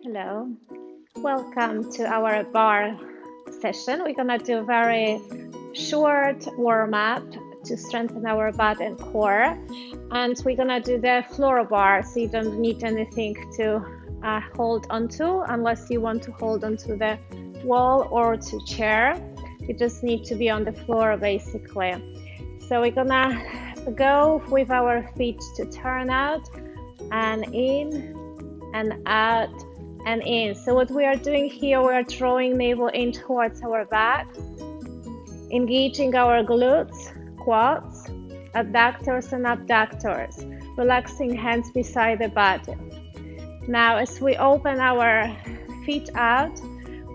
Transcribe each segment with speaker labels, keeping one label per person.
Speaker 1: Hello, welcome to our bar session. We're gonna do a very short warm-up to strengthen our butt and core, and we're gonna do the floor bar, so you don't need anything to hold onto unless you want to hold onto the wall or to chair. You just need to be on the floor basically. So we're gonna go with our feet to turn out and in and out and in. So what we are doing here, we are drawing navel in towards our back, engaging our glutes, quads, adductors and abductors, relaxing hands beside the body. Now as we open our feet out,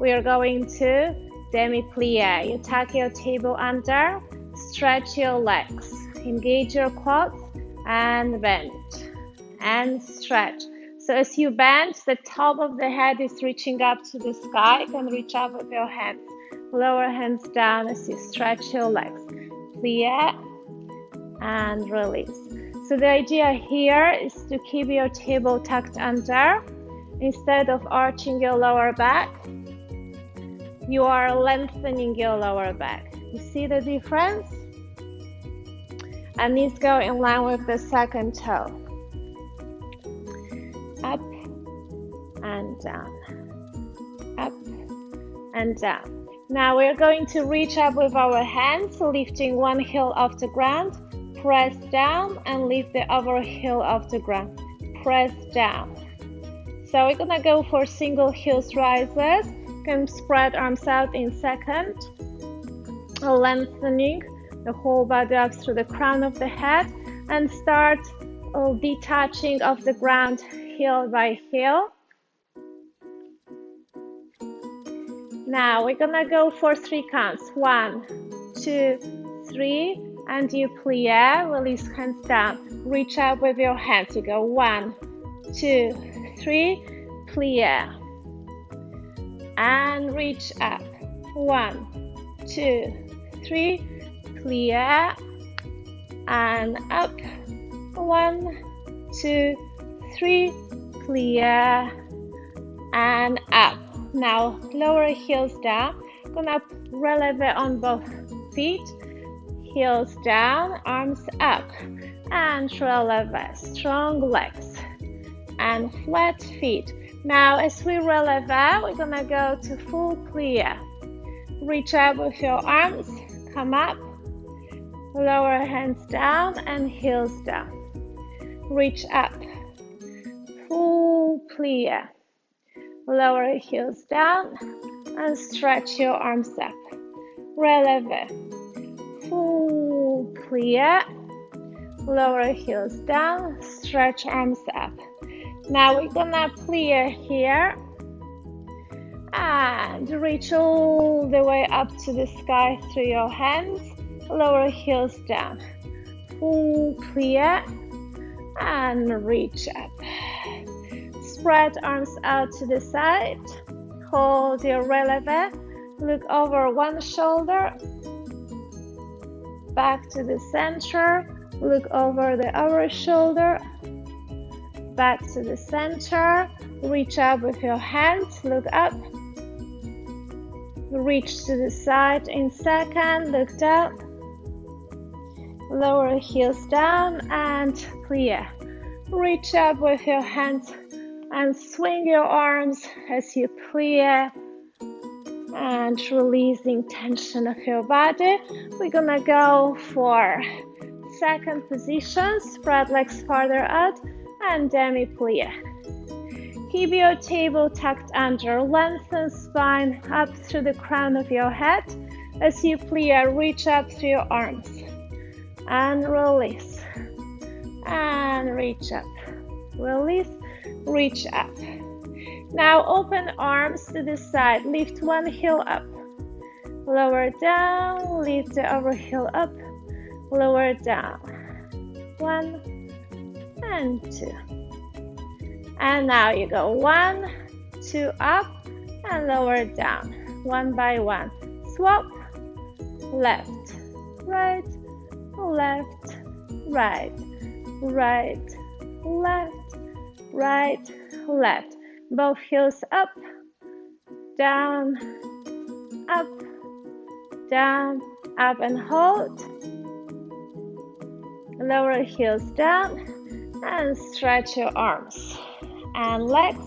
Speaker 1: we are going to demi-plie. You tuck your table under, stretch your legs, engage your quads and bend and stretch. So as you bend, the top of the head is reaching up to the sky. You can reach up with your hands. Lower hands down as you stretch your legs. Plie and release. So the idea here is to keep your table tucked under. Instead of arching your lower back, you are lengthening your lower back. You see the difference? And knees go in line with the second toe. Up and down, up and down. Now we're going to reach up with our hands, lifting one heel off the ground, press down and lift the other heel off the ground, press down. So we're gonna go for single heels rises. You can spread arms out in second, lengthening the whole body up through the crown of the head and start detaching off the ground heel by heel. Now we're gonna go for 3 counts. 1, 2, 3, and you plie, release hands down. Reach up with your hands. You go 1, 2, 3, plie, and reach up. 1, 2, 3, plie, and up. 1, 2, 3, plie, and up. Now lower heels down. Gonna releve on both feet. Heels down, arms up, and releve. Strong legs and flat feet. Now as we releve, we're gonna go to full plie. Reach up with your arms, come up, lower hands down and heels down. Reach up, full plie. Lower heels down and stretch your arms up. Releve, full plie. Lower heels down, stretch arms up. Now we're gonna plie here and reach all the way up to the sky through your hands. Lower heels down, full plie and reach up. Spread arms out to the side. Hold your releve. Look over one shoulder. Back to the center. Look over the other shoulder. Back to the center. Reach up with your hands. Look up. Reach to the side in second. Look down. Lower heels down and plie. Reach up with your hands and swing your arms as you plie and releasing tension of your body. We're gonna go for second position. Spread legs farther out and demi-plie. Keep your table tucked under. Lengthen spine up through the crown of your head. As you plie, reach up through your arms and release and reach up. Release, reach up. Now open arms to the side. Lift one heel up. Lower down. Lift the other heel up. Lower down. 1 and 2. And now you go 1, 2 up and lower down. 1 by 1. Swap. Left, right, left, right, right, left, right, left. Both heels up, down, up, down, up and hold. Lower heels down and stretch your arms and legs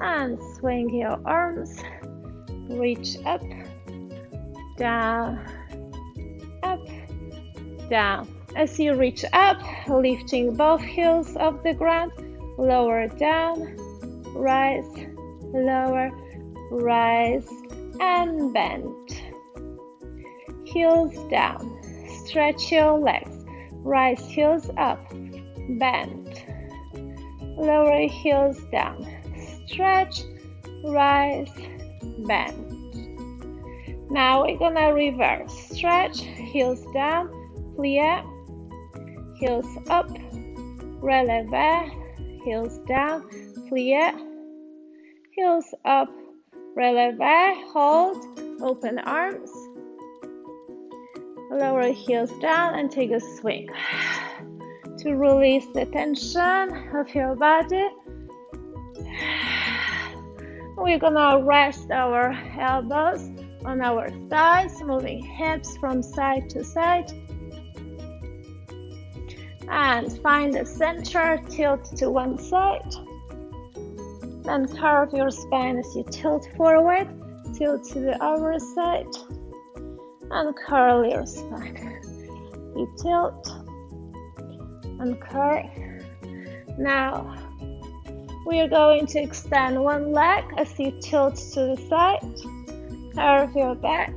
Speaker 1: and swing your arms. Reach up, down, up, down. As you reach up, lifting both heels off the ground, lower down, rise, lower, rise, and bend. Heels down, stretch your legs, rise heels up, bend. Lower heels down, stretch, rise, bend. Now we're gonna reverse. Stretch, heels down, plie, heels up, releve, heels down, plie, heels up, releve, hold, open arms, lower heels down and take a swing. To release the tension of your body, we're gonna rest our elbows on our thighs, moving hips from side to side. And find the center, tilt to one side. Then curve your spine as you tilt forward, tilt to the other side. And curl your spine. You tilt and curl. Now, we are going to extend one leg as you tilt to the side. Curve your back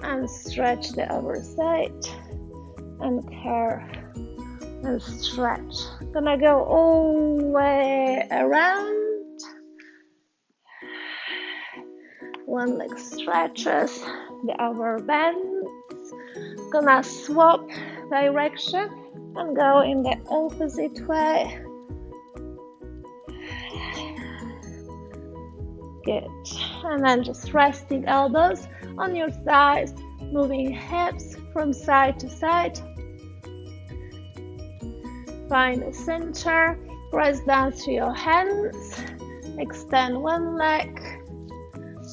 Speaker 1: and stretch the other side and curve and stretch. Gonna go all the way around. One leg stretches, the other bends. Gonna swap direction and go in the opposite way. Good. And then just resting elbows on your thighs, moving hips from side to side. Find the center, press down through your hands, extend one leg,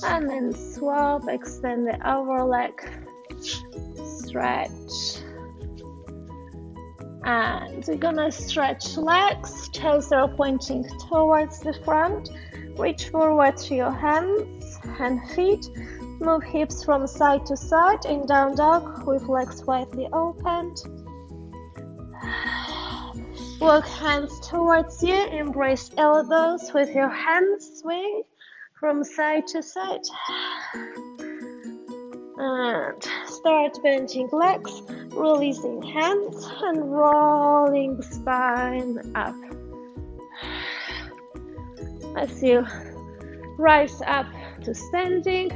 Speaker 1: and then swap, extend the other leg, stretch. And we're gonna stretch legs, toes are pointing towards the front. Reach forward to your hands and feet. Move hips from side to side in down dog with legs widely opened. Walk hands towards you. Embrace elbows with your hands. Swing from side to side. And start bending legs, releasing hands and rolling spine up. As you rise up to standing,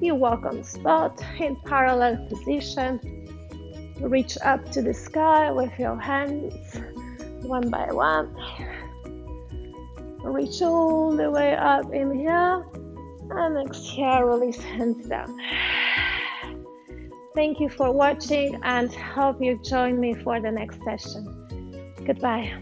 Speaker 1: you walk on the spot in parallel position. Reach up to the sky with your hands, one by one. Reach all the way up, inhale, and exhale, release hands down. Thank you for watching and hope you join me for the next session. Goodbye.